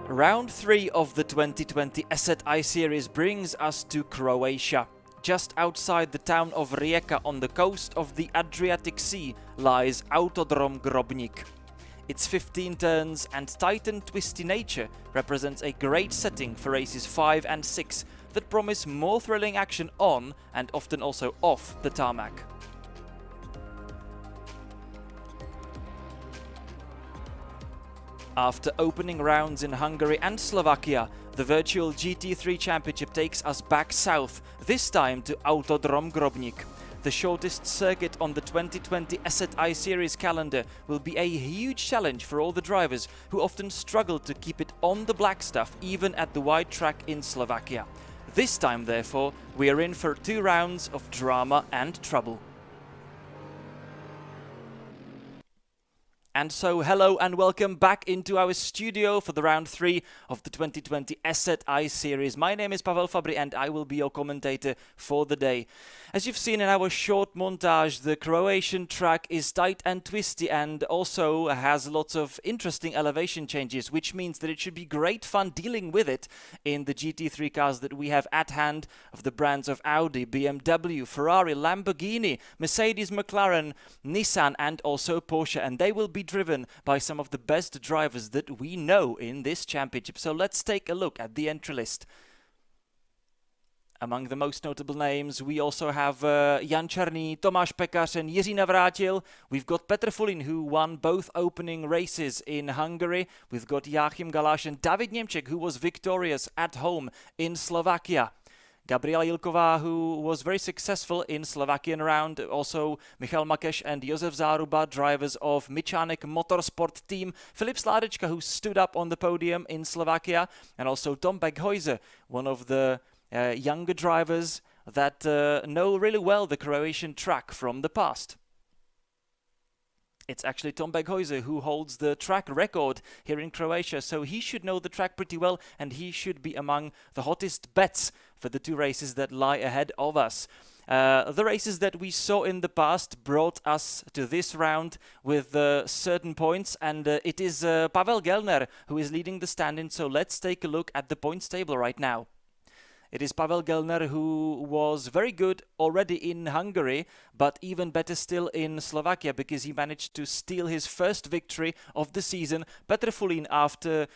Round 3 of the 2020 ESET iSERIES brings us to Croatia. Just outside the town of Rijeka on the coast of the Adriatic Sea lies Autodrom Grobnik. Its 15 turns and tight and twisty nature represents a great setting for races 5 and 6 that promise more thrilling action on and often also off the tarmac. After opening rounds in Hungary and Slovakia, the virtual GT3 Championship takes us back south, this time to Autodrom Grobnik. The shortest circuit on the 2020 ESET iSERIES calendar will be a huge challenge for all the drivers who often struggle to keep it on the black stuff even at the wide track in Slovakia. This time, therefore, we are in for 2 rounds of drama and trouble. And so, hello and welcome back into our studio for the round 3 of the 2020 ESET iSERIES. My name is Pavel Fabry and I will be your commentator for the day. As you've seen in our short montage, the Croatian track is tight and twisty and also has lots of interesting elevation changes, which means that it should be great fun dealing with it in the GT3 cars that we have at hand of the brands of Audi, BMW, Ferrari, Lamborghini, Mercedes, McLaren, Nissan and also Porsche, and they will be driven by some of the best drivers that we know in this championship. So let's take a look at the entry list. Among the most notable names, we also have Jan Černý, Tomáš Pekař and Jiří Navrátil. We've got Petr Fulin, who won both opening races in Hungary. We've got Joachim Galáš and David Němček, who was victorious at home in Slovakia. Gabriela Jilková, who was very successful in Slovakian round. Also Michal Makeš and Josef Záruba, drivers of Michanek Motorsport team. Filip Sládečka, who stood up on the podium in Slovakia. And also Tom Beghuyse, one of the younger drivers that know really well the Croatian track from the past. It's actually Tom Beghuyse who holds the track record here in Croatia, so he should know the track pretty well and he should be among the hottest bets for the 2 races that lie ahead of us. The races that we saw in the past brought us to this round with certain points, and it is Pavel Gellner who is leading the stand-in, so let's take a look at the points table right now. It is Pavel Gellner who was very good already in Hungary, but even better still in Slovakia because he managed to steal his first victory of the season. Petr Fulin, after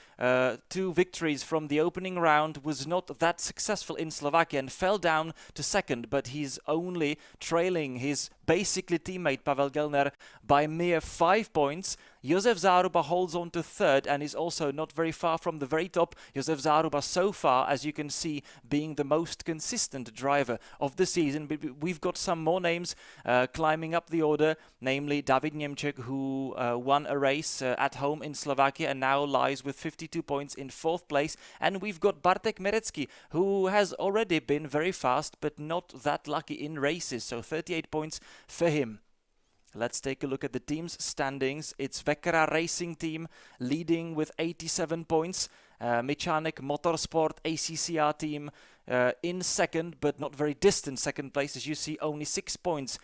2 victories from the opening round, was not that successful in Slovakia and fell down to second, but he's only trailing his basically teammate Pavel Gellner by mere 5 points. Josef Záruba holds on to third and is also not very far from the very top. Josef Záruba so far, as you can see, being the most consistent driver of the season. But we've got some more names climbing up the order, namely David Němček, who won a race at home in Slovakia and now lies with 52 points in 4th place. And we've got Bartek Merecký, who has already been very fast but not that lucky in races, so 38 points for him. Let's take a look at the team's standings. It's Vekera Racing Team leading with 87 points. Michanek Motorsport ACCR team in second, but not very distant second place. As you see, only 6 points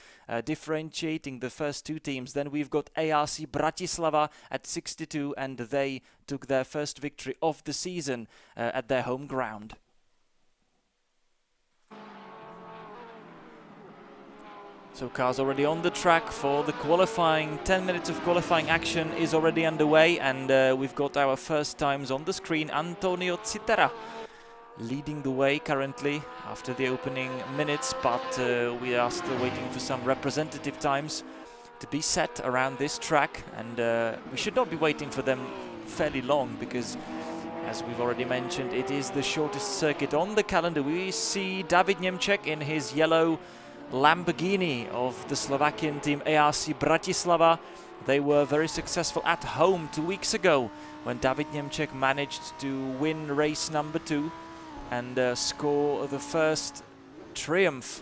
differentiating the first 2 teams. Then we've got ARC Bratislava at 62, and they took their first victory of the season at their home ground. So cars already on the track for the qualifying. 10 minutes of qualifying action is already underway, and we've got our first times on the screen. Antonio Citera leading the way currently after the opening minutes, but we are still waiting for some representative times to be set around this track, and we should not be waiting for them fairly long because, as we've already mentioned, it is the shortest circuit on the calendar. We see David Němček in his yellow Lamborghini of the Slovakian team ARC Bratislava. They were very successful at home 2 weeks ago when David Němček managed to win race number 2 and score the first triumph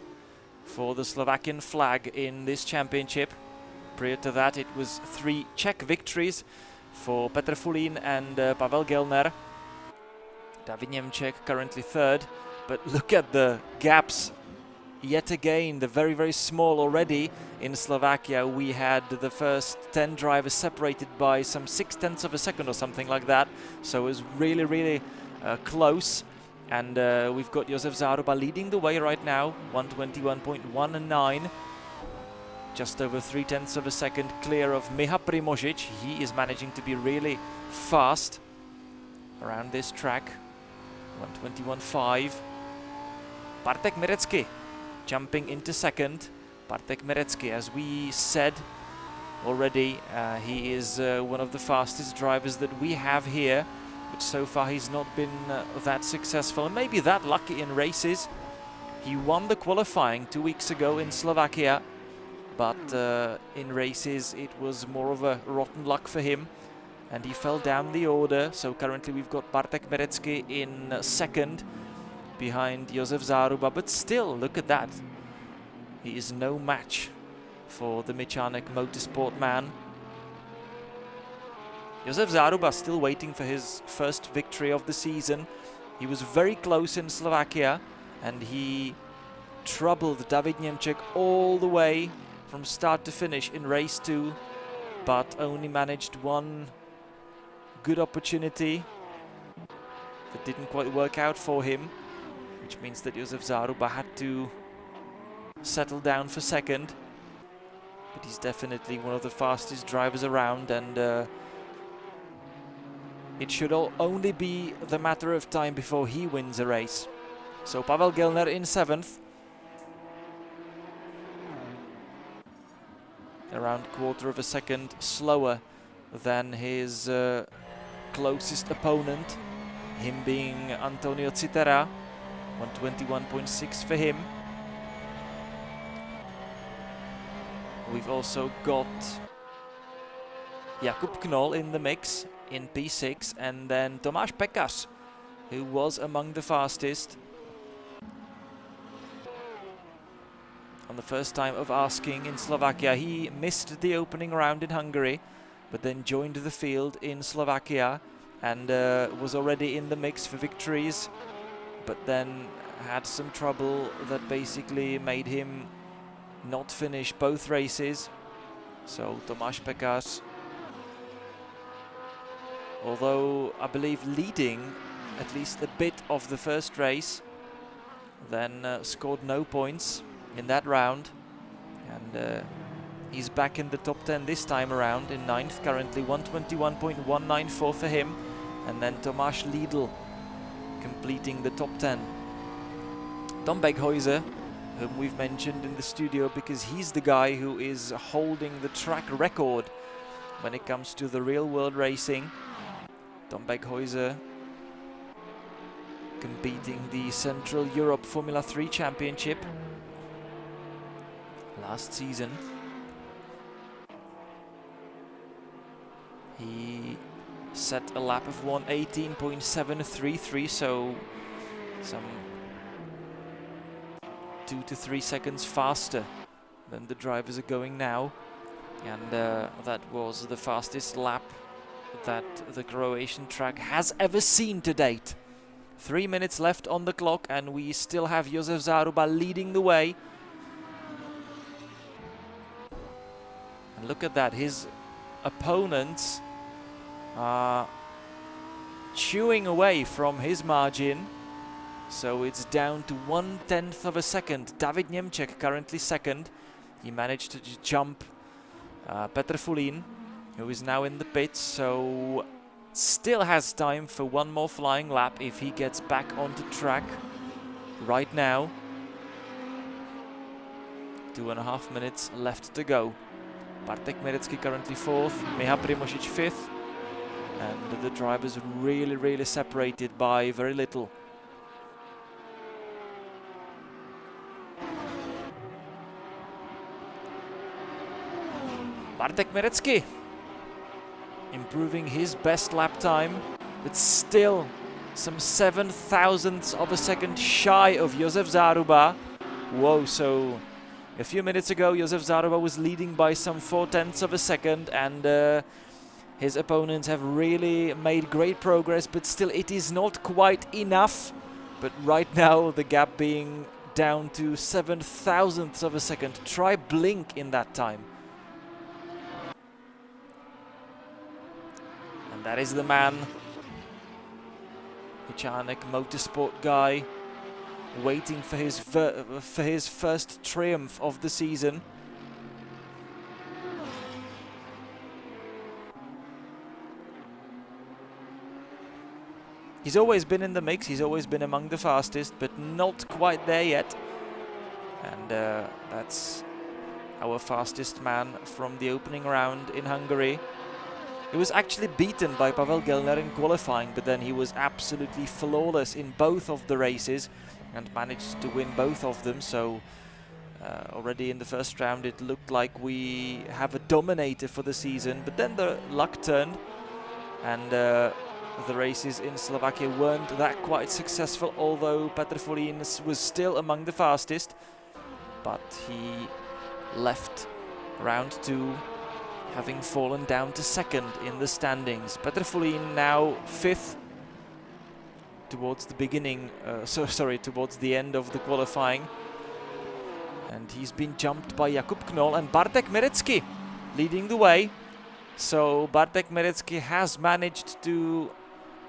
for the Slovakian flag in this championship. Prior to that, it was 3 Czech victories for Petr Fulin and Pavel Gellner. David Němček currently third, but look at the gaps yet again, the very, very small already. In Slovakia, we had the first 10 drivers separated by some 0.6 of a second or something like that. So it was really, really close. And we've got Josef Záruba leading the way right now, 121.19. Just over 0.3 of a second clear of Miha Primožič. He is managing to be really fast around this track. 121.5. Bartek Mirecki jumping into second. Bartek Mirecki, as we said already, he is one of the fastest drivers that we have here, but so far he's not been that successful and maybe that lucky in races. He won the qualifying 2 weeks ago in Slovakia, but in races it was more of a rotten luck for him and he fell down the order. So currently we've got Bartek Mirecki in second behind Josef Záruba, but still, look at that. He is no match for the Michanek Motorsport man. Josef Záruba still waiting for his first victory of the season. He was very close in Slovakia and he troubled David Němček all the way from start to finish in race 2, but only managed one good opportunity that didn't quite work out for him, which means that Josef Záruba had to settle down for second. But he's definitely one of the fastest drivers around, and it should only be the matter of time before he wins a race. So Pavel Gellner in 7th. Around 1/4 of a second slower than his closest opponent, him being Antonio Citera. 121.6 for him. We've also got Jakub Knoll in the mix in P6, and then Tomáš Pekař, who was among the fastest. On the first time of asking in Slovakia, he missed the opening round in Hungary, but then joined the field in Slovakia and was already in the mix for victories, but then had some trouble that basically made him not finish both races. So Tomáš Pekař, although I believe leading at least a bit of the first race, then scored no points in that round, and he's back in the top 10 this time around, in 9th currently. 121.194 for him, and then Tomáš Liedl completing the top 10. Tom Beghäuser, whom we've mentioned in the studio because he's the guy who is holding the track record when it comes to the real world racing. Tom Beghäuser competing the Central Europe Formula 3 Championship last season. He set a lap of 1:18.733, so some 2 to 3 seconds faster than the drivers are going now, and that was the fastest lap that the Croatian track has ever seen to date. 3 minutes left on the clock and we still have Josef Záruba leading the way. And look at that, his opponents are chewing away from his margin. So it's down to 1/10 of a second. David Němček currently second. He managed to jump Petr Fulín, who is now in the pits, so still has time for one more flying lap if he gets back onto track right now. 2.5 minutes left to go. Bartek Mirecki currently 4th, Miha Primožič 5th, and the drivers really separated by very little. Bartek Mirecki improving his best lap time, but still some 0.07 of a second shy of Josef Záruba. Whoa, so a few minutes ago Josef Záruba was leading by some 0.4 of a second, and his opponents have really made great progress, but still it is not quite enough. But right now the gap being down to 7,000ths of a second. Try blink in that time. And that is the man, Hičánek, motorsport guy, waiting for his first triumph of the season. He's always been in the mix, he's always been among the fastest, but not quite there yet. And that's our fastest man from the opening round in Hungary. He was actually beaten by Pavel Gellner in qualifying, but then he was absolutely flawless in both of the races and managed to win both of them. So already in the first round it looked like we have a dominator for the season, but then the luck turned and the races in Slovakia weren't that quite successful, although Petr Folín was still among the fastest, but he left round 2 having fallen down to second in the standings. Petr Folín now 5th towards the beginning, towards the end of the qualifying, and he's been jumped by Jakub Knoll and Bartek Merecký leading the way. So Bartek Merecký has managed to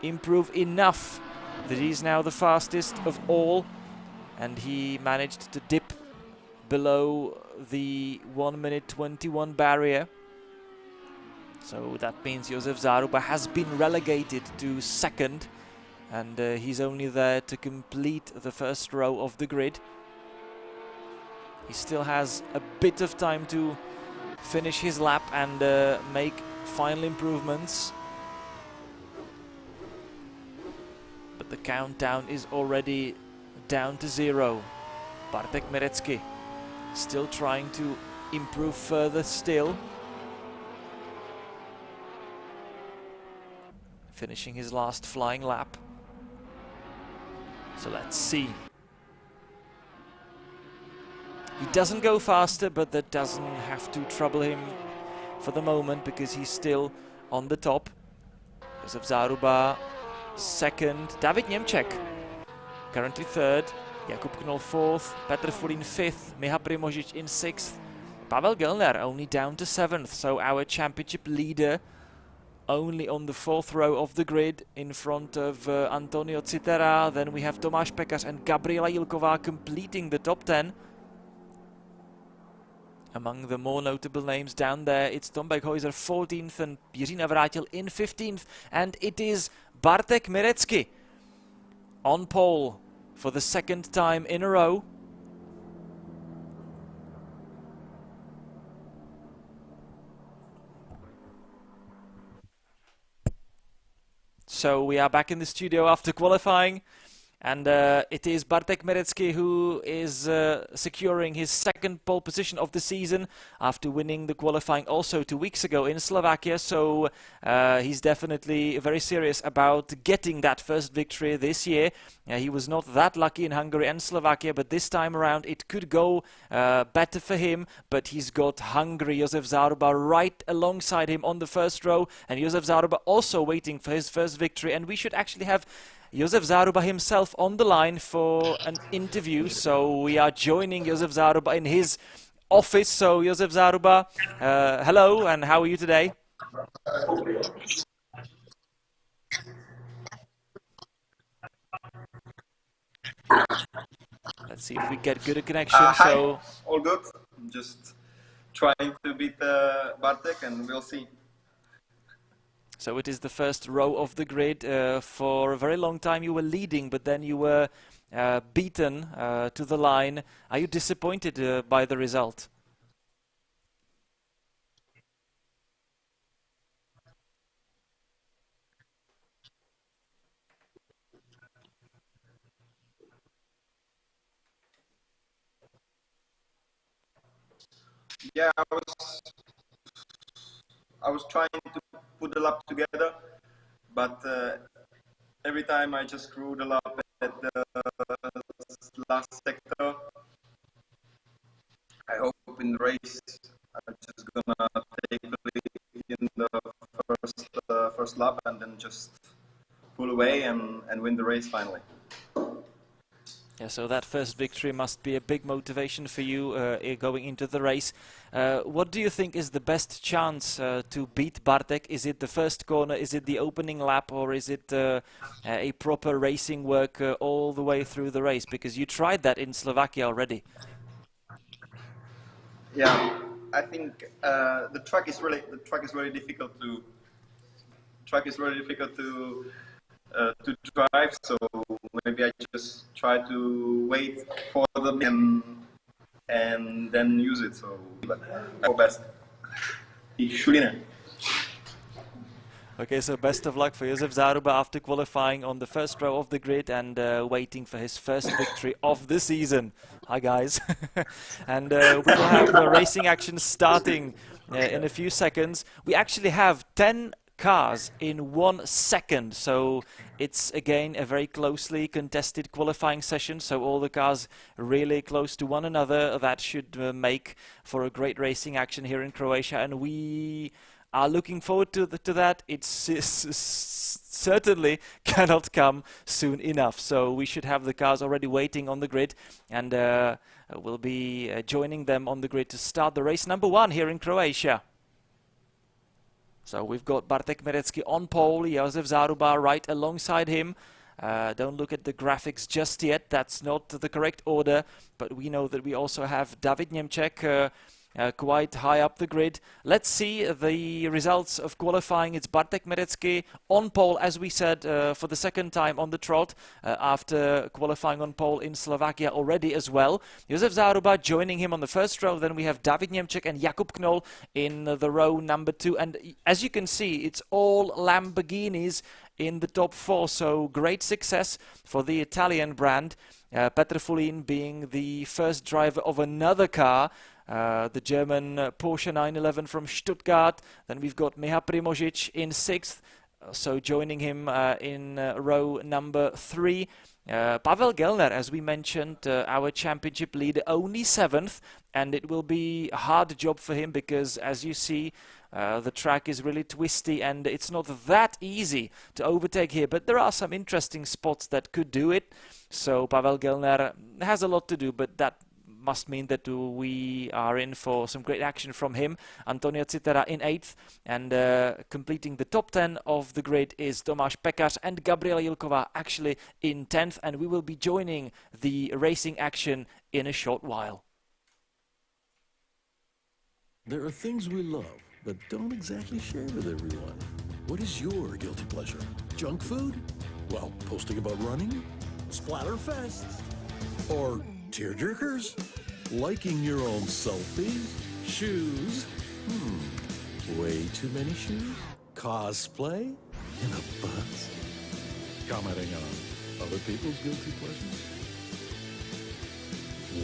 improve enough that he's now the fastest of all, and he managed to dip below the 1 minute 21 barrier. So that means Josef Záruba has been relegated to second, and he's only there to complete the first row of the grid. He still has a bit of time to finish his lap and make final improvements. But the countdown is already down to 0. Bartek Merecký still trying to improve further still. Finishing his last flying lap. So let's see. He doesn't go faster, but that doesn't have to trouble him for the moment because he's still on the top. Josef Záruba second, David Němček currently third, Jakub Knoll 4th, Petr Folín 5th, Miha Primožič in 6th, Pavel Gellner only down to 7th, so our championship leader only on the 4th row of the grid in front of Antonio Citera. Then we have Tomáš Pekař and Gabriela Jilková completing the top 10. Among the more notable names down there, it's Tom Beghuyser 14th and Jiří Navrátil in 15th, and it is Bartek Merecký on pole for the second time in a row. So we are back in the studio after qualifying, and it is Bartek Merecký who is securing his second pole position of the season after winning the qualifying also 2 weeks ago in Slovakia. So he's definitely very serious about getting that first victory this year. He was not that lucky in Hungary and Slovakia, but this time around it could go better for him. But he's got Hungary Josef Záruba right alongside him on the first row, and Josef Záruba also waiting for his first victory. And we should actually have Josef Záruba himself on the line for an interview, so we are joining Josef Záruba in his office. So Josef Záruba, hello, and how are you today? Let's see if we get good a connection. Hi. So All good. I'm just trying to beat Bartek, and we'll see. So it is the first row of the grid. For a very long time you were leading, but then you were beaten to the line. Are you disappointed by the result? Yeah, I was trying to put the lap together, but every time I just screw the lap at the last sector. I hope in the race I'm just gonna take the lead in the first lap and then just pull away and win the race finally. Yeah, so that first victory must be a big motivation for you going into the race. What do you think is the best chance to beat Bartek? Is it the first corner, is it the opening lap, or is it a proper racing work all the way through the race? Because you tried that in Slovakia already. Yeah, I think the track is really difficult to drive. So maybe I just try to wait for them and then use it. So but I hope best. Okay, so best of luck for Josef Záruba after qualifying on the first row of the grid and waiting for his first victory of the season. Hi guys. And we will have racing action starting in a few seconds. We actually have 10 cars in 1 second, so it's again a very closely contested qualifying session, so all the cars really close to one another. That should make for a great racing action here in Croatia, and we are looking forward to that. It certainly cannot come soon enough. So we should have the cars already waiting on the grid, and we'll be joining them on the grid to start the race number 1 here in Croatia. So we've got Bartek Merecký on pole, Josef Záruba right alongside him. Don't look at the graphics just yet, that's not the correct order, but we know that we also have David Němček quite high up the grid. Let's see the results of qualifying. It's Bartek Merecký on pole, as we said, for the second time on the trot, after qualifying on pole in Slovakia already as well. Josef Záruba joining him on the first row. Then we have David Němček and Jakub Knoll in the row number 2. And as you can see, it's all Lamborghinis in the top 4, so great success for the Italian brand. Petr Fulin being the first driver of another car, the German Porsche 911 from Stuttgart. Then we've got Miha Primožič in 6th, so joining him in row number 3. Pavel Gellner, as we mentioned, our championship leader, only 7th, and it will be a hard job for him because, as you see, the track is really twisty and it's not that easy to overtake here, but there are some interesting spots that could do it. So Pavel Gellner has a lot to do, but that must mean that we are in for some great action from him. Antonio Citera in 8th, and completing the top 10 of the grid is Tomáš Pekař and Gabriela Jilková actually in 10th, and we will be joining the racing action in a short while. There are things we love but don't exactly share with everyone. What is your guilty pleasure? Junk food? Well, posting about running? Splatterfests? Or tearjerkers? Liking your own selfies? Shoes? Way too many shoes? Cosplay? In a bus? Commenting on other people's guilty pleasures?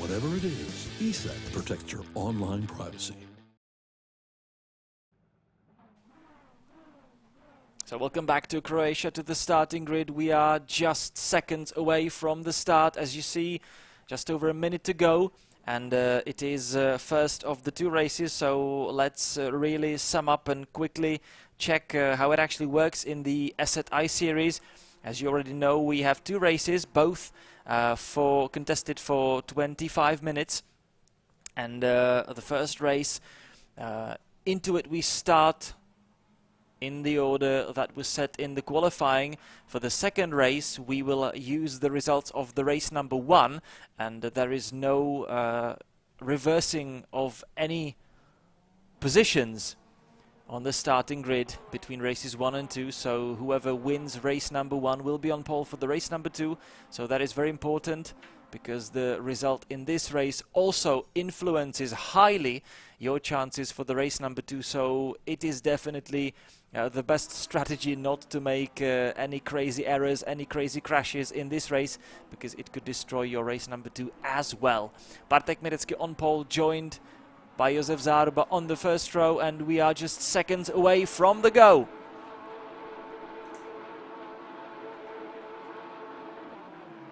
Whatever it is, ESET protects your online privacy. So welcome back to Croatia, to the starting grid. We are just seconds away from the start, as you see, just over a minute to go, and it is first of the 2 races, so let's really sum up and quickly check how it actually works in the ESET iSERIES. As you already know, we have 2 races, both contested for 25 minutes, and the first race, into it we start in the order that was set in the qualifying. For the second race, we will use the results of the race number 1, and there is no reversing of any positions on the starting grid between races 1 and 2, so whoever wins race number 1 will be on pole for the race number 2, so that is very important because the result in this race also influences highly your chances for the race number 2, so it is definitely the best strategy not to make any crazy errors, any crazy crashes in this race, because it could destroy your race number 2 as well. Bartek Merecký on pole, joined by Josef Záruba on the first row, and we are just seconds away from the go.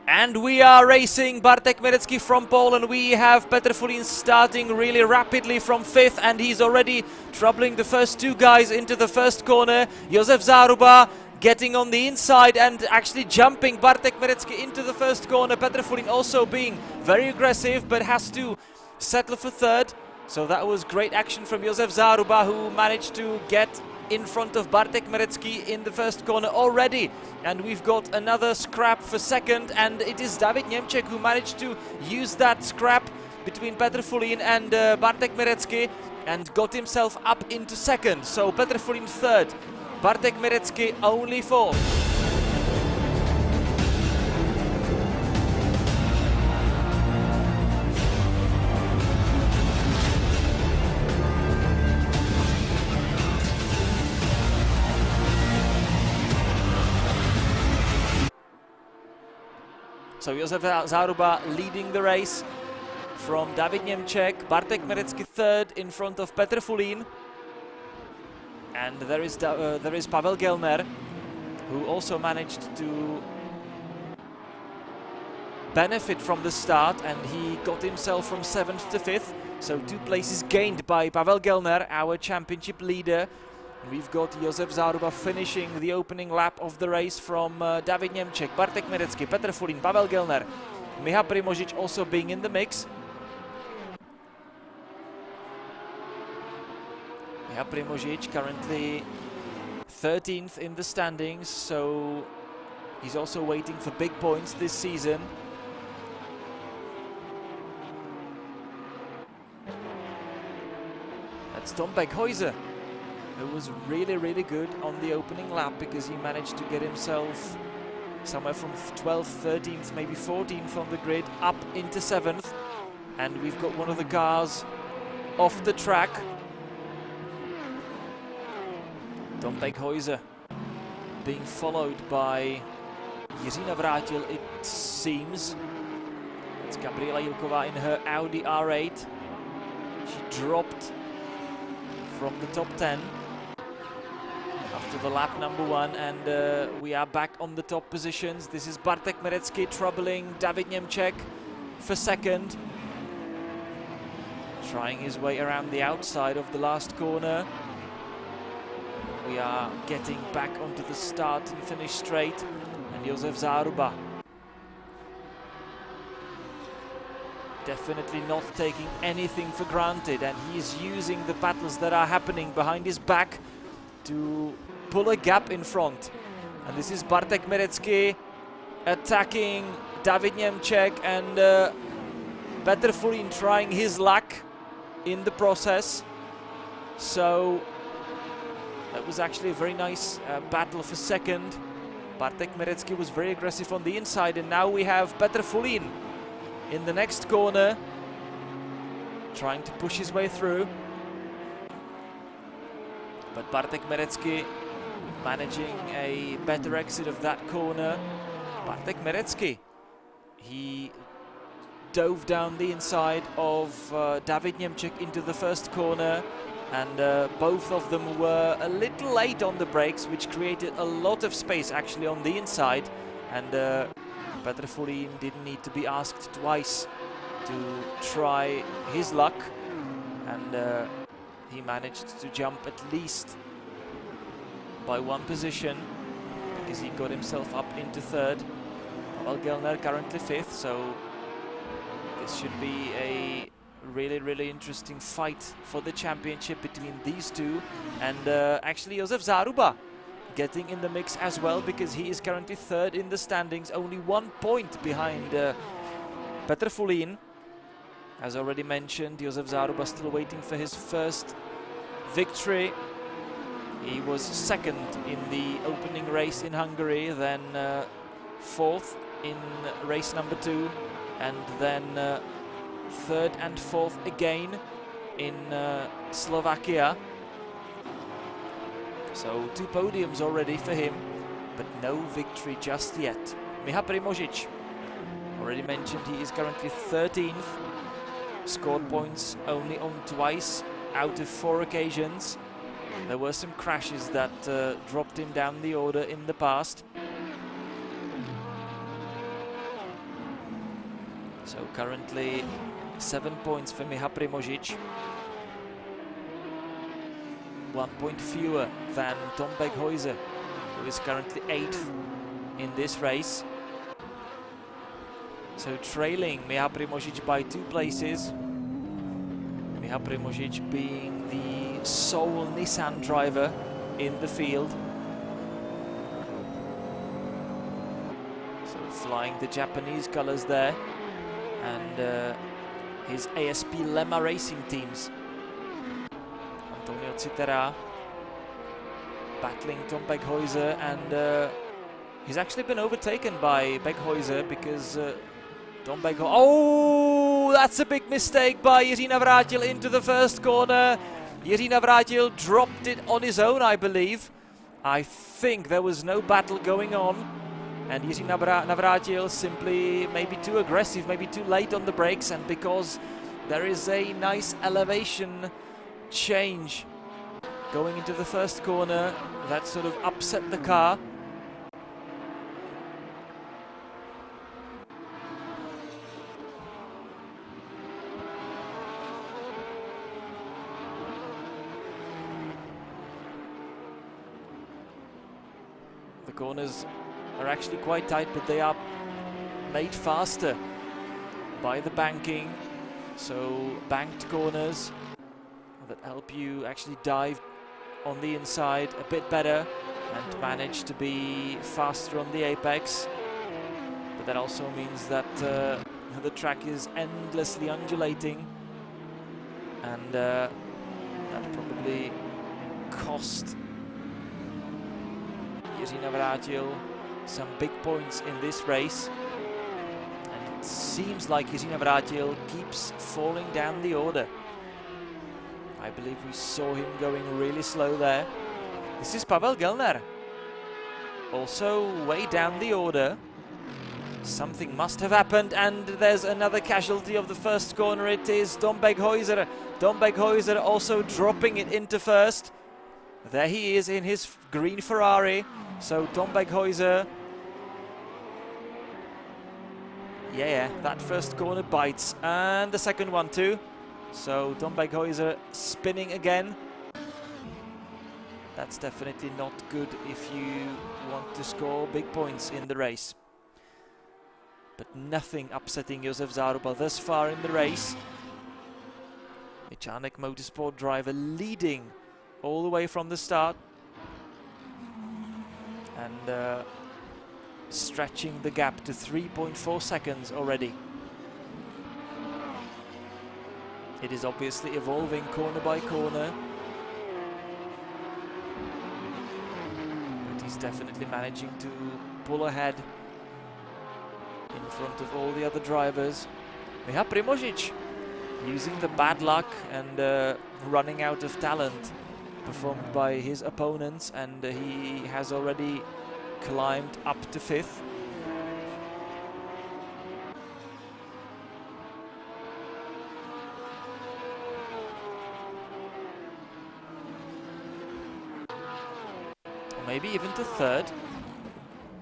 And we are racing. Bartek Merecký from pole, and we have Petr Fulin starting really rapidly from 5th, and he's already troubling the first 2 guys into the first corner. Josef Záruba getting on the inside and actually jumping Bartek Merecky into the first corner. Petr Fulin also being very aggressive, but has to settle for third. So that was great action from Josef Záruba, who managed to get in front of Bartek Merecky in the first corner already. And we've got another scrap for second, and it is David Němček who managed to use that scrap between Petr Fulin and Bartek Merecky and got himself up into second. So Petr Fulin third, Bartek Merecky only fourth. So Josef Záruba leading the race from David Němček, Bartek Merecky third in front of Petr Fulin. And there is Pavel Gelner, who also managed to benefit from the start, and he got himself from 7th to 5th. So 2 places gained by Pavel Gelner, our championship leader. We've got Josef Záruba finishing the opening lap of the race from David Němček, Bartek Merecky, Petr Fulin, Pavel Gelner, Miha Primožič also being in the mix. Miha Primožič currently 13th in the standings, so he's also waiting for big points this season. That's Tom Beghuyse, who was really good on the opening lap because he managed to get himself somewhere from 12th, 13th, maybe 14th on the grid, up into 7th. And we've got one of the cars off the track. Tom Beghuyse being followed by Jiří Navrátil, it seems. It's Gabriela Jilková in her Audi R8. She dropped from the top 10 after the lap number 1, and we are back on the top positions. This is Bartek Merecky troubling David Němček for second, trying his way around the outside of the last corner. We are getting back onto the start and finish straight, and Josef Záruba definitely not taking anything for granted, and he is using the battles that are happening behind his back to pull a gap in front. And this is Bartek Merecky attacking David Němček, and Petr Fulin trying his luck in the process. So that was actually a very nice battle for second. Bartek Merecky was very aggressive on the inside, and now we have Petr Fulin in the next corner, trying to push his way through. But Bartek Merecky managing a better exit of that corner. Bartek Merecky, he dove down the inside of David Němček into the first corner, and both of them were a little late on the brakes, which created a lot of space actually on the inside, and Petr Fulin didn't need to be asked twice to try his luck, and he managed to jump at least by 1 position because he got himself up into third. Pavel Gelner currently 5th, so this should be a really interesting fight for the championship between these two, and actually Josef Záruba getting in the mix as well, because he is currently 3rd in the standings, only 1 point behind Petr Fulin. As already mentioned, Josef Záruba still waiting for his first victory. He was 2nd in the opening race in Hungary, then 4th in race number 2, and then 3rd and 4th again in Slovakia. So 2 podiums already for him, but no victory just yet. Miha Primožič, already mentioned, he is currently 13th. Scored points only on twice out of 4 occasions. There were some crashes that dropped him down the order in the past. So currently 7 points for Miha Primožič. 1 point fewer than Tom Beghuyse, who is currently 8th in this race. So trailing Miha Primožič by 2 places. Miha Primožič being the sole Nissan driver in the field. So flying the Japanese colors there, and his ASP Lemma Racing teams. Antonio Citera battling Tom Beghäuser, and he's actually been overtaken by Beghäuser because Tom Beghäuser... Oh, that's a big mistake by Jiří Navrátil into the first corner. Jiří Navrátil dropped it on his own, I believe. I think there was no battle going on, and Jiří Navrátil simply maybe too aggressive, maybe too late on the brakes, and because there is a nice elevation change going into the first corner, that sort of upset the car. The corners are actually quite tight, but they are made faster by the banking. So banked corners that help you actually dive on the inside a bit better and manage to be faster on the apex. But that also means that the track is endlessly undulating, and that probably cost Jiří Navrátil some big points in this race. And it seems like Jiří Navrátil keeps falling down the order. I believe we saw him going really slow there. This is Pavel Gelner, also way down the order. Something must have happened, and there's another casualty of the first corner. It is Tom Beghäuser. Tom Beghäuser also dropping it into first. There he is in his green Ferrari. So Tom Beghäuser, yeah, that first corner bites, and the second one too. So Tom Beghäuser spinning again. That's definitely not good if you want to score big points in the race. But nothing upsetting Josef Záruba thus far in the race. Michanek Motorsport driver leading all the way from the start, and stretching the gap to 3.4 seconds already. It is obviously evolving corner by corner, but he's definitely managing to pull ahead in front of all the other drivers. Miha Primožič using the bad luck and running out of talent performed by his opponents, and he has already climbed up to 5th. Maybe even to 3rd.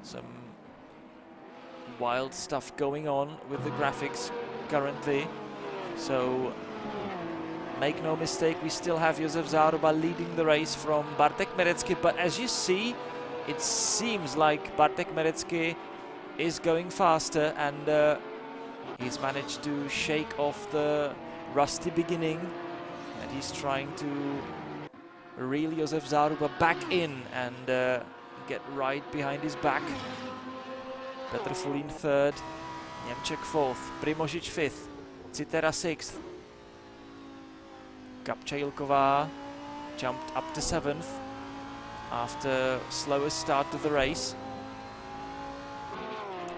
Some wild stuff going on with the graphics currently. So make no mistake, we still have Josef Záruba leading the race from Bartek Merecky, but as you see, it seems like Bartek Merecky is going faster, and he's managed to shake off the rusty beginning, and he's trying to reel Josef Záruba back in and get right behind his back. Petr Fulín 3rd, Němček 4th, Primožič 5th, Citera 6th. Kapčajilková jumped up to 7th after slowest start to the race.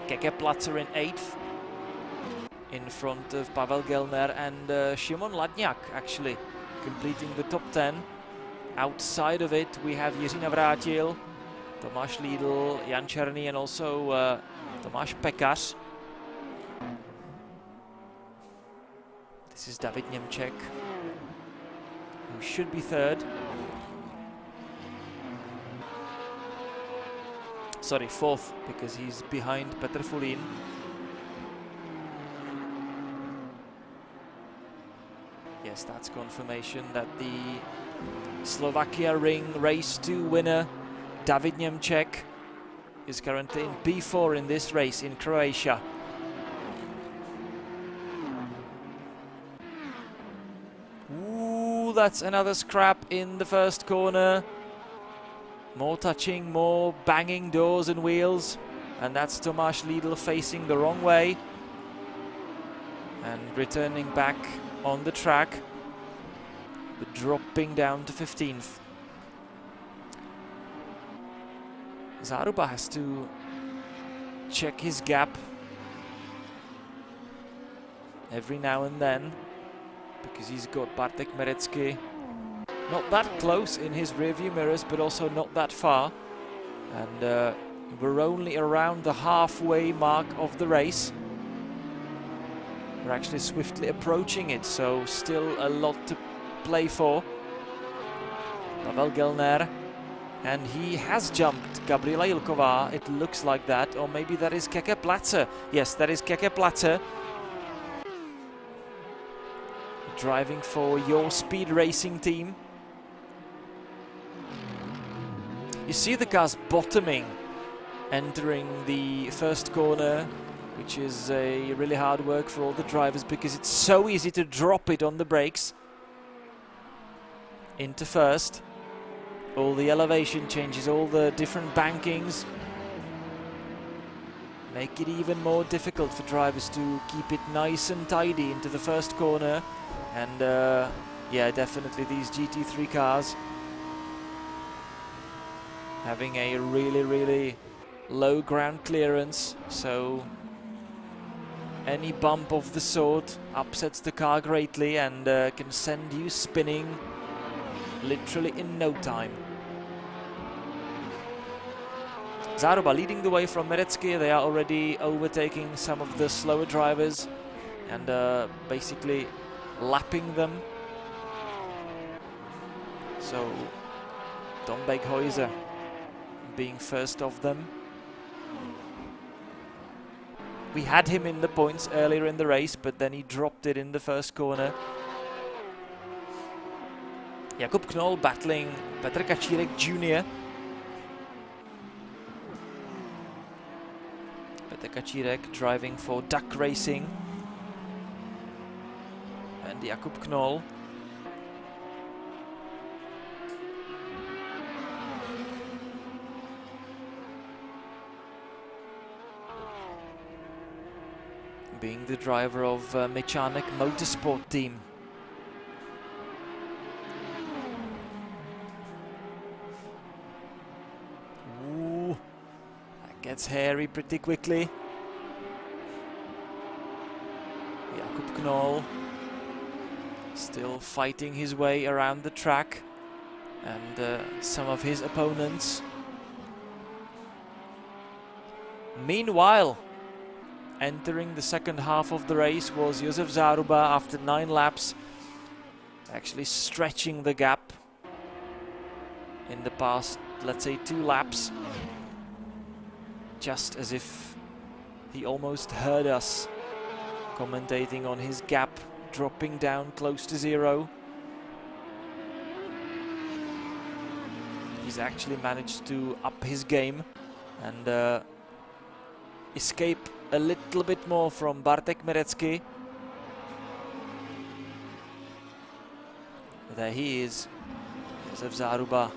Keke Platzer in 8th, in front of Pavel Gelner, and Šimon Ladňák actually completing the top 10. Outside of it, we have Jiří Navrátil, Tomáš Lídl, Jan Černý, and also Tomáš Pekař. This is David Němček, who should be 3rd. Sorry, 4th, because he's behind Petr Fulín. Yes, that's confirmation that the Slovakia Ring Race 2 winner David Němček is currently in P4 in this race in Croatia. Ooh, that's another scrap in the first corner. More touching, more banging doors and wheels. And that's Tomáš Liedl facing the wrong way and returning back on the track, but dropping down to 15th. Záruba has to check his gap every now and then, because he's got Bartek Merecky not that close in his rearview mirrors, but also not that far. And we're only around the halfway mark of the race. We're actually swiftly approaching it, so still a lot to play for. Pavel Gelner, and he has jumped Gabriela Jilková, it looks like that, or maybe that is Keke Platzer. Yes, that is Keke Platzer. Driving for your speed racing team. You see the cars bottoming, entering the first corner, which is a really hard work for all the drivers because it's so easy to drop it on the brakes. Into first. All the elevation changes, all the different bankings make it even more difficult for drivers to keep it nice and tidy into the first corner. And yeah, definitely these GT3 cars having a really low ground clearance, so any bump of the sort upsets the car greatly and can send you spinning literally in no time. Záruba leading the way from Merecky. They are already overtaking some of the slower drivers and basically lapping them. So Tom Beghäuser being first of them. We had him in the points earlier in the race, but then he dropped it in the first corner. Jakub Knoll battling Petr Kačírek Jr. Petr Kačírek driving for Duck Racing. And Jakub Knoll. Being the driver of Mechanik Motorsport team. Ooh, that gets hairy pretty quickly. Jakub Knoll still fighting his way around the track, and some of his opponents. Meanwhile, entering the second half of the race was Josef Záruba after 9 laps, actually stretching the gap in the past, let's say, 2 laps, just as if he almost heard us commentating on his gap dropping down close to 0. He's actually managed to up his game and escape a little bit more from Bartek Merecky. There he is, Josef Záruba.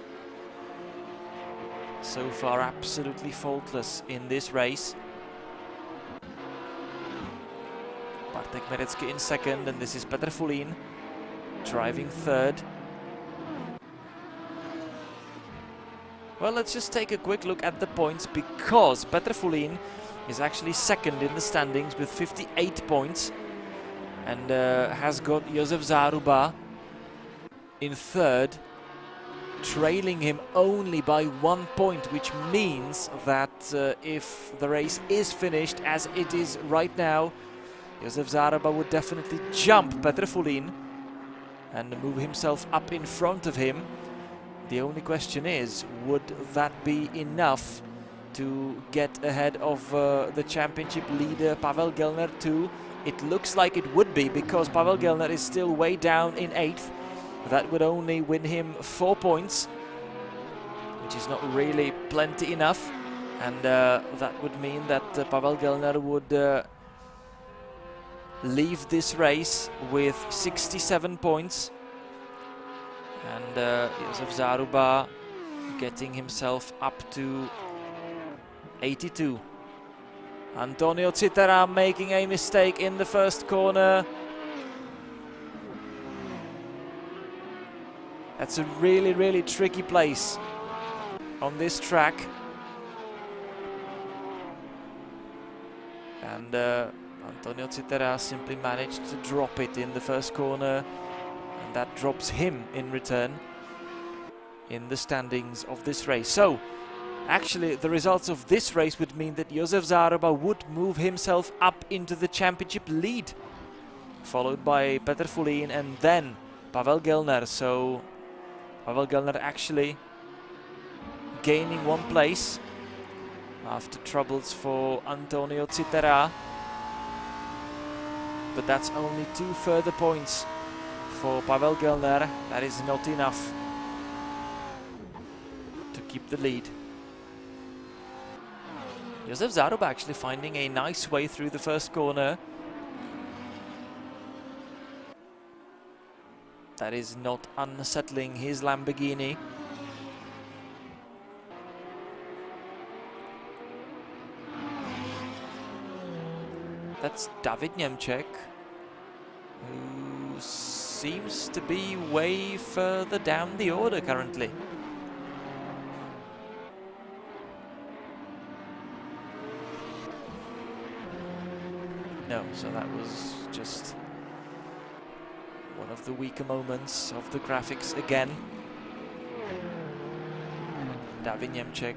So far absolutely faultless in this race. Bartek Merecky in second, and this is Petr Fulín driving third. Well, let's just take a quick look at the points, because Petr Fulín is actually second in the standings with 58 points and has got Josef Záruba in third, trailing him only by 1 point, which means that if the race is finished as it is right now, Josef Záruba would definitely jump Petr Fulín and move himself up in front of him. The only question is, would that be enough to get ahead of the championship leader Pavel Gelner too? It looks like it would be, because Pavel Gelner is still way down in 8th. That would only win him 4 points. which is not really plenty enough, and that would mean that Pavel Gellner would leave this race with 67 points, and Josef Záruba getting himself up to 82. Antonio Citera making a mistake in the first corner. That's a really, really tricky place on this track. And Antonio Citera simply managed to drop it in the first corner, and that drops him in return in the standings of this race. So, actually, the results of this race would mean that Josef Záruba would move himself up into the championship lead, followed by Petr Fulín and then Pavel Gellner. So, Pavel Gellner actually gaining 1 place after troubles for Antonio Citera. But that's only 2 further points for Pavel Gellner. That is not enough to keep the lead. Josef Záruba actually finding a nice way through the first corner. That is not unsettling his Lamborghini. That's David Němček, who seems to be way further down the order currently. No, so that was just one of the weaker moments of the graphics again. David Němček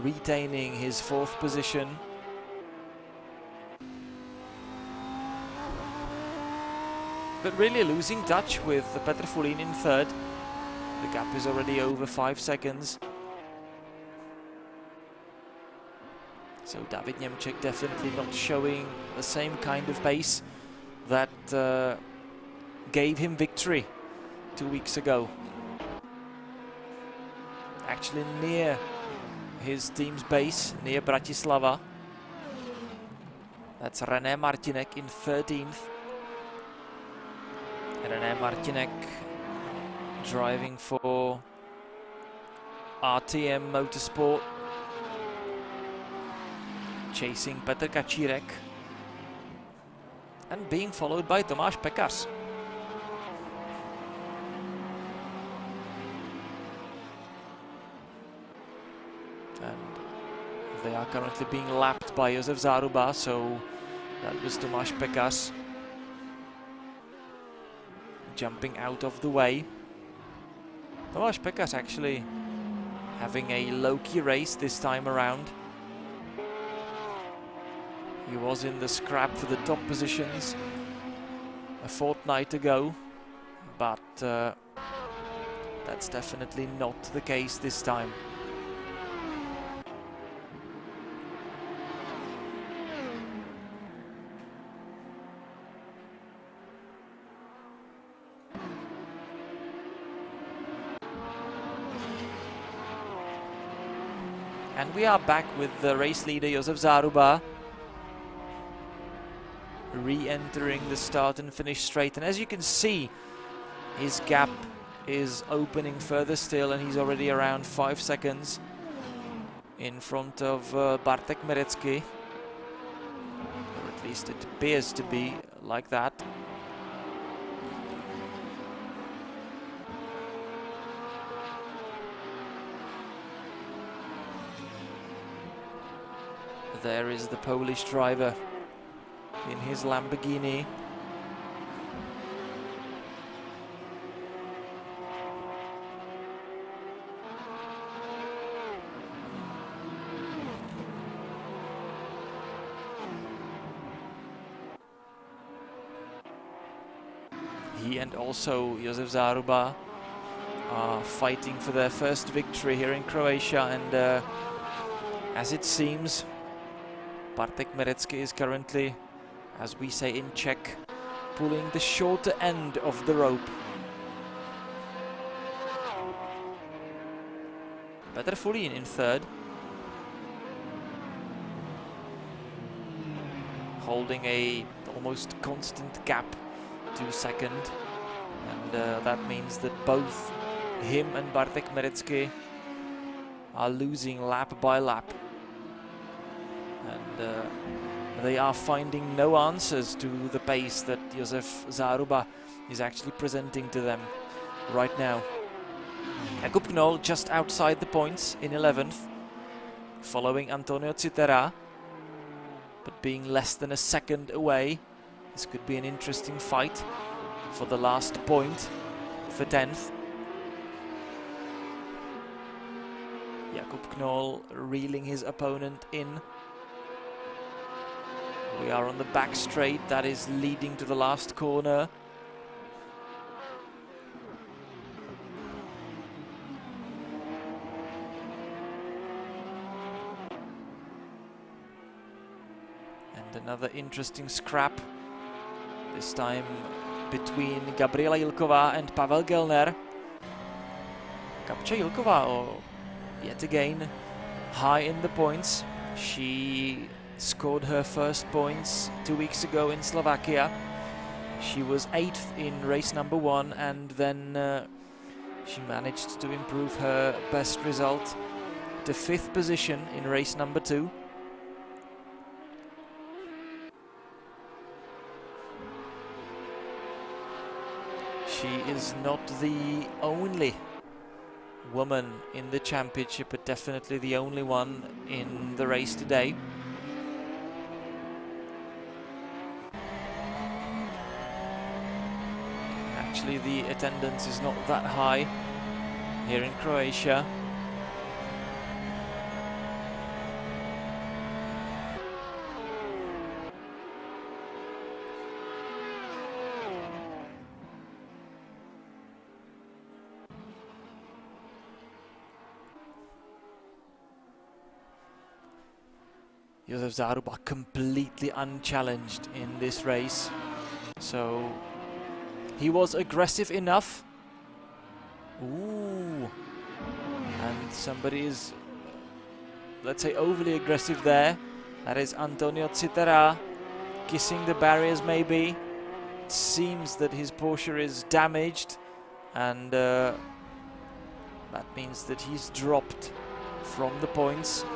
retaining his 4th position. But really losing touch with Petr Fulín in 3rd. The gap is already over 5 seconds. So David Němček definitely not showing the same kind of pace that gave him victory 2 weeks ago. Actually near his team's base, near Bratislava. That's René Martinek in 13th. René Martinek driving for RTM Motorsport, chasing Petr Kačírek and being followed by Tomáš Pekař. And they are currently being lapped by Josef Záruba, so that was Tomáš Pekař jumping out of the way. Tomáš Pekař actually having a low-key race this time around. He was in the scrap for the top positions a fortnight ago, but that's definitely not the case this time. And we are back with the race leader Josef Záruba re-entering the start and finish straight. And as you can see, his gap is opening further still, and he's already around 5 seconds in front of Bartek Merecky. Or at least it appears to be like that. There is the Polish driver in his Lamborghini. He and also Josef Záruba are fighting for their first victory here in Croatia, and as it seems, Bartek Merecky is currently, as we say in Czech, pulling the shorter end of the rope. Petr Fulín in third. Holding a almost constant gap to second. And that means that both him and Bartek Merecki are losing lap by lap. And they are finding no answers to the pace that Josef Záruba is actually presenting to them right now. Jakub Knoll just outside the points in 11th, following Antonio Citera, but being less than a second away. This could be an interesting fight for the last point for 10th. Jakub Knoll reeling his opponent in. We are on the back straight that is leading to the last corner. And another interesting scrap, this time between Gabriela Jilková and Pavel Gelner. Gabča Jilková, yet again high in the points. She scored her first points 2 weeks ago in Slovakia. She was 8th in race number 1, and then she managed to improve her best result to 5th position in race number 2. She is not the only woman in the championship, but definitely the only one in the race today. Actually, the attendance is not that high here in Croatia. Josef Záruba completely unchallenged in this race, so he was aggressive enough. Ooh, and somebody is, let's say, overly aggressive there. That is Antonio Citera, kissing the barriers maybe. It seems that his Porsche is damaged, and that means that he's dropped from the points.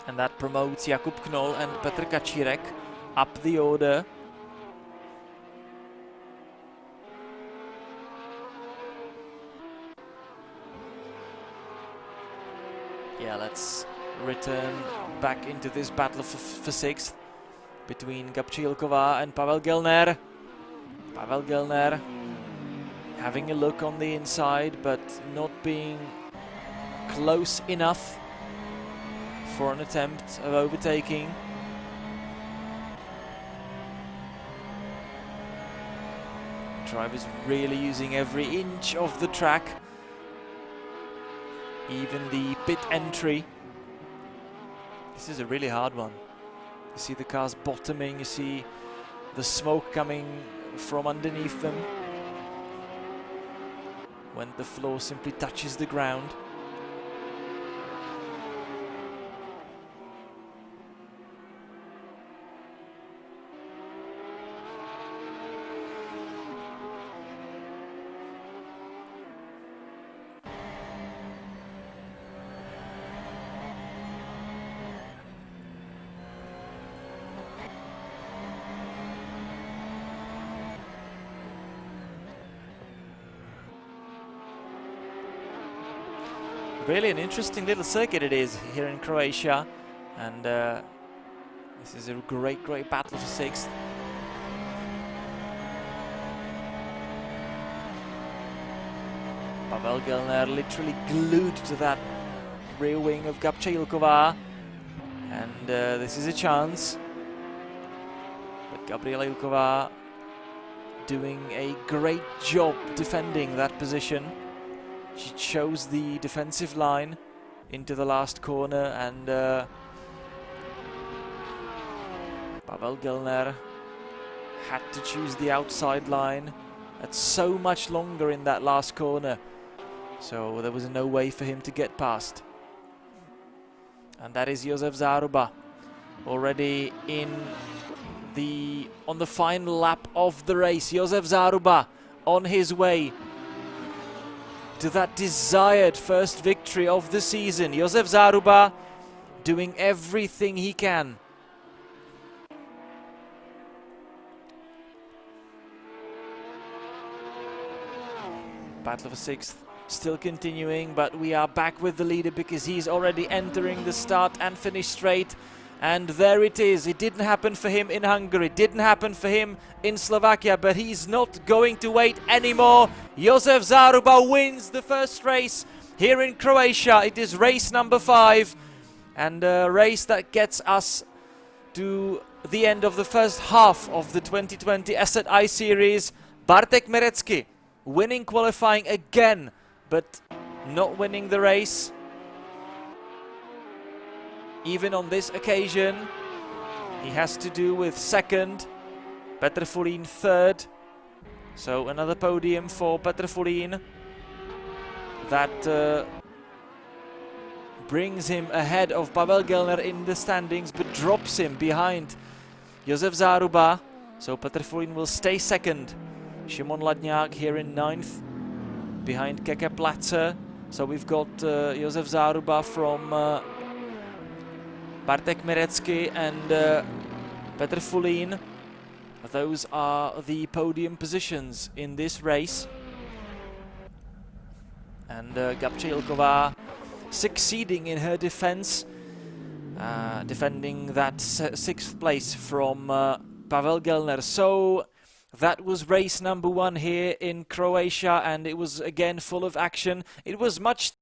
And that promotes Jakub Knoll and Petr Kačírek up the order. Yeah, let's return back into this battle for 6th between Gabča Jilková and Pavel Gelner. Pavel Gelner having a look on the inside, but not being close enough for an attempt of overtaking. Drivers really using every inch of the track, even the pit entry. This is a really hard one. You see the cars bottoming, you see the smoke coming from underneath them when the floor simply touches the ground. Really an interesting little circuit it is here in Croatia, and this is a great battle for 6th. Pavel Gelner literally glued to that rear wing of Gabča Jilková, and this is a chance. But Gabriela Jilková doing a great job defending that position. She chose the defensive line into the last corner, and Pavel Gelner had to choose the outside line. That's so much longer in that last corner. So there was no way for him to get past. And that is Josef Záruba already on the final lap of the race. Josef Záruba on his way to that desired first victory of the season. Josef Záruba doing everything he can. Battle for sixth still continuing, but we are back with the leader because he's already entering the start and finish straight. And there it is. It didn't happen for him in Hungary. It didn't happen for him in Slovakia, but he's not going to wait anymore. Josef Záruba wins the first race here in Croatia. It is race number 5 and a race that gets us to the end of the first half of the 2020 ESET iSERIES. Bartek Merecky winning qualifying again, but not winning the race. Even on this occasion, he has to do with second, Petr Fulín third. So another podium for Petr Fulín. That brings him ahead of Pavel Gelner in the standings, but drops him behind Josef Záruba. So Petr Fulín will stay second. Šimon Ladňák here in 9th, behind Keke Platzer. So we've got Josef Záruba from Bartek Merecky and Petr Fulín. Those are the podium positions in this race. And Gabča Jilková succeeding in her defense, defending that 6th place from Pavel Gelner. So that was race number 1 here in Croatia, and it was again full of action. It was much